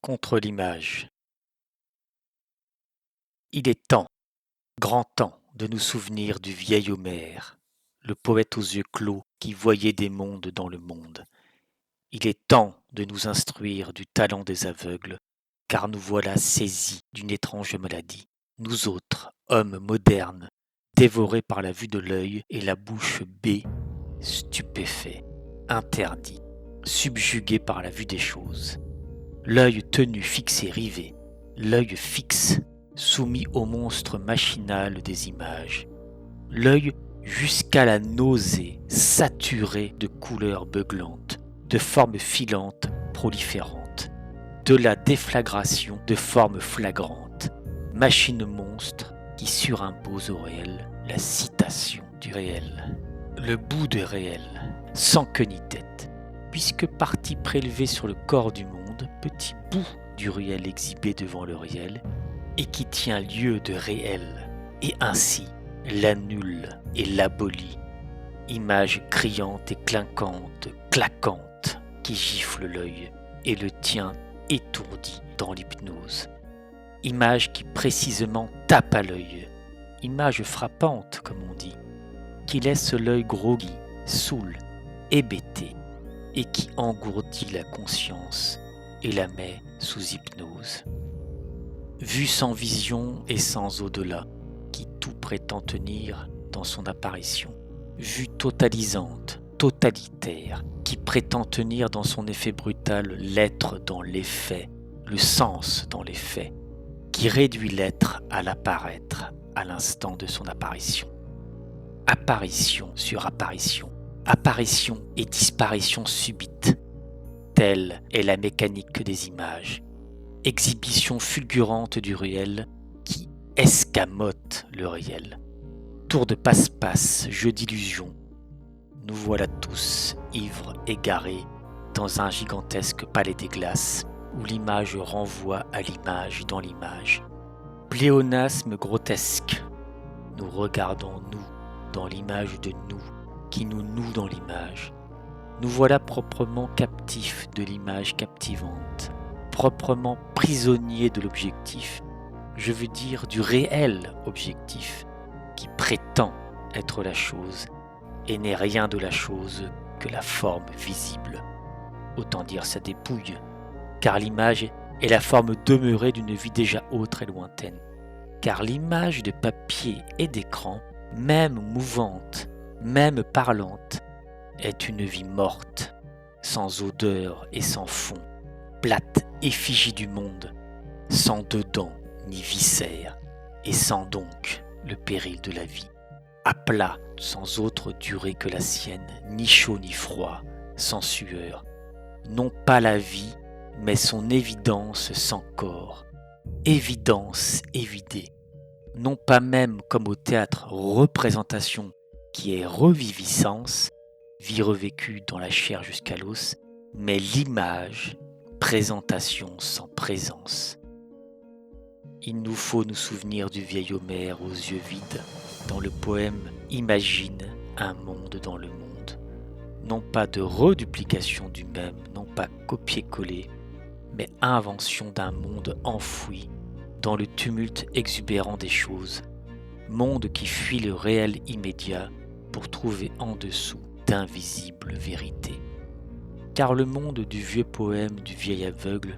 Contre l'image. Il est temps, grand temps, de nous souvenir du vieil Homère, le poète aux yeux clos qui voyait des mondes dans le monde. Il est temps de nous instruire du talent des aveugles, car nous voilà saisis d'une étrange maladie, nous autres, hommes modernes, dévorés par la vue de l'œil et la bouche bée, stupéfaits, interdits, subjugués par la vue des choses. L'œil tenu fixé rivé, l'œil fixe, soumis au monstre machinal des images. L'œil jusqu'à la nausée, saturé de couleurs beuglantes, de formes filantes proliférantes, de la déflagration de formes flagrantes, machine monstre qui surimpose au réel la citation du réel. Le bout de réel, sans queue ni tête, puisque partie prélevée sur le corps du monde, petit bout du réel exhibé devant le réel, et qui tient lieu de réel, et ainsi l'annule et l'abolit, image criante et clinquante, claquante, qui gifle l'œil et le tient étourdi dans l'hypnose. Image qui précisément tape à l'œil, image frappante comme on dit, qui laisse l'œil groggy, saoul, hébété, et qui engourdit la conscience et la met sous hypnose. Vue sans vision et sans au-delà, qui tout prétend tenir dans son apparition. Vue totalisante, totalitaire, qui prétend tenir dans son effet brutal l'être dans l'effet, le sens dans les faits, qui réduit l'être à l'apparaître à l'instant de son apparition. Apparition sur apparition, apparition et disparition subite, telle est la mécanique des images, exhibition fulgurante du réel qui escamote le réel. Tour de passe-passe, jeu d'illusion, nous voilà tous ivres égarés dans un gigantesque palais des glaces où l'image renvoie à l'image dans l'image. Pléonasme grotesque, nous regardons nous dans l'image de nous qui nous noue dans l'image. Nous voilà proprement captifs de l'image captivante, proprement prisonniers de l'objectif, je veux dire du réel objectif, qui prétend être la chose et n'est rien de la chose que la forme visible. Autant dire sa dépouille, car l'image est la forme demeurée d'une vie déjà autre et lointaine. Car l'image de papier et d'écran, même mouvante, même parlante, est une vie morte, sans odeur et sans fond, plate effigie du monde, sans dedans ni viscères, et sans donc le péril de la vie. À plat, sans autre durée que la sienne, ni chaud ni froid, sans sueur. Non pas la vie, mais son évidence sans corps. Évidence évidée. Non pas même comme au théâtre représentation qui est reviviscence, vie revécue dans la chair jusqu'à l'os, mais l'image, présentation sans présence. Il nous faut nous souvenir du vieil Homère aux yeux vides, dans le poème Imagine un monde dans le monde. Non pas de reduplication du même, non pas copier-coller, mais invention d'un monde enfoui dans le tumulte exubérant des choses, monde qui fuit le réel immédiat pour trouver en dessous d'invisibles vérités. Car le monde du vieux poème du vieil aveugle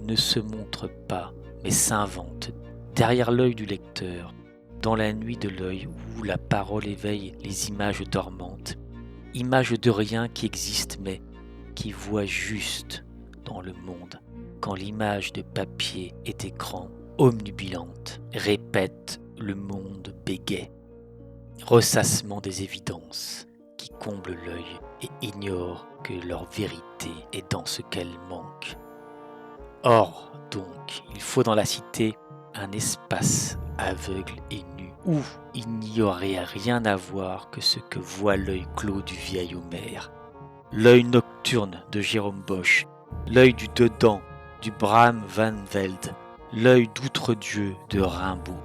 ne se montre pas, mais s'invente derrière l'œil du lecteur, dans la nuit de l'œil où la parole éveille les images dormantes, images de rien qui existe mais qui voit juste dans le monde, quand l'image de papier et d'écran, omnubilante, répète le monde béguet, ressassement des évidences qui comblent l'œil et ignorent que leur vérité est dans ce qu'elle manque. Or, donc, il faut dans la cité un espace aveugle et nu, où il n'y aurait rien à voir que ce que voit l'œil clos du vieil Homère, l'œil nocturne de Jérôme Bosch, l'œil du dedans du Bram van Velde, l'œil d'outre-dieu de Rimbaud.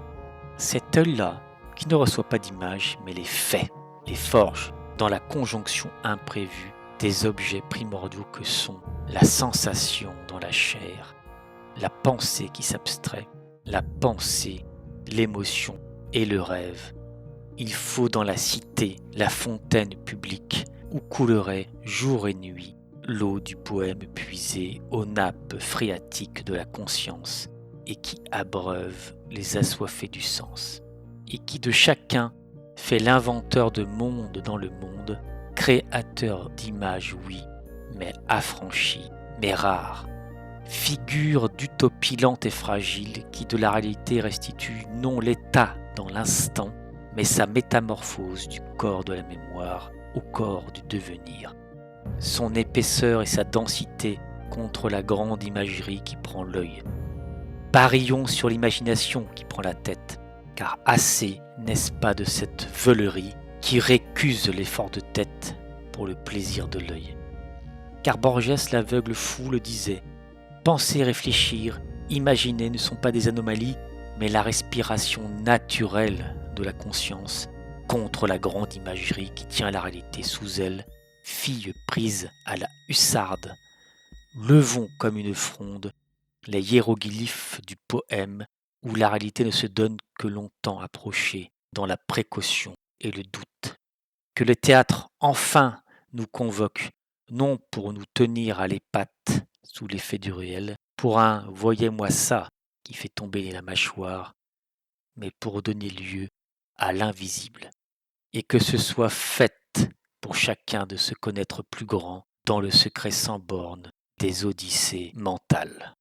Cet œil-là, qui ne reçoit pas d'image, mais les faits, les forge dans la conjonction imprévue des objets primordiaux que sont la sensation dans la chair, la pensée qui s'abstrait, la pensée, l'émotion et le rêve. Il faut dans la cité la fontaine publique où coulerait jour et nuit l'eau du poème puisée aux nappes phréatiques de la conscience et qui abreuve les assoiffés du sens, et qui de chacun fait l'inventeur de monde dans le monde, créateur d'images, oui, mais affranchi, mais rare, figure d'utopie lente et fragile qui de la réalité restitue non l'état dans l'instant, mais sa métamorphose du corps de la mémoire au corps du devenir, son épaisseur et sa densité contre la grande imagerie qui prend l'œil. Parions sur l'imagination qui prend la tête, car assez n'est-ce pas de cette veulerie qui récuse l'effort de tête pour le plaisir de l'œil. Car Borges, l'aveugle fou, le disait, penser, réfléchir, imaginer ne sont pas des anomalies, mais la respiration naturelle de la conscience contre la grande imagerie qui tient la réalité sous elle, fille prise à la hussarde. Levons comme une fronde les hiéroglyphes du poème où la réalité ne se donne que longtemps approchée dans la précaution et le doute. Que le théâtre enfin nous convoque, non pour nous tenir à l'épatte sous l'effet du réel, pour un voyez-moi ça qui fait tomber la mâchoire, mais pour donner lieu à l'invisible, et que ce soit fait pour chacun de se connaître plus grand dans le secret sans bornes des odyssées mentales.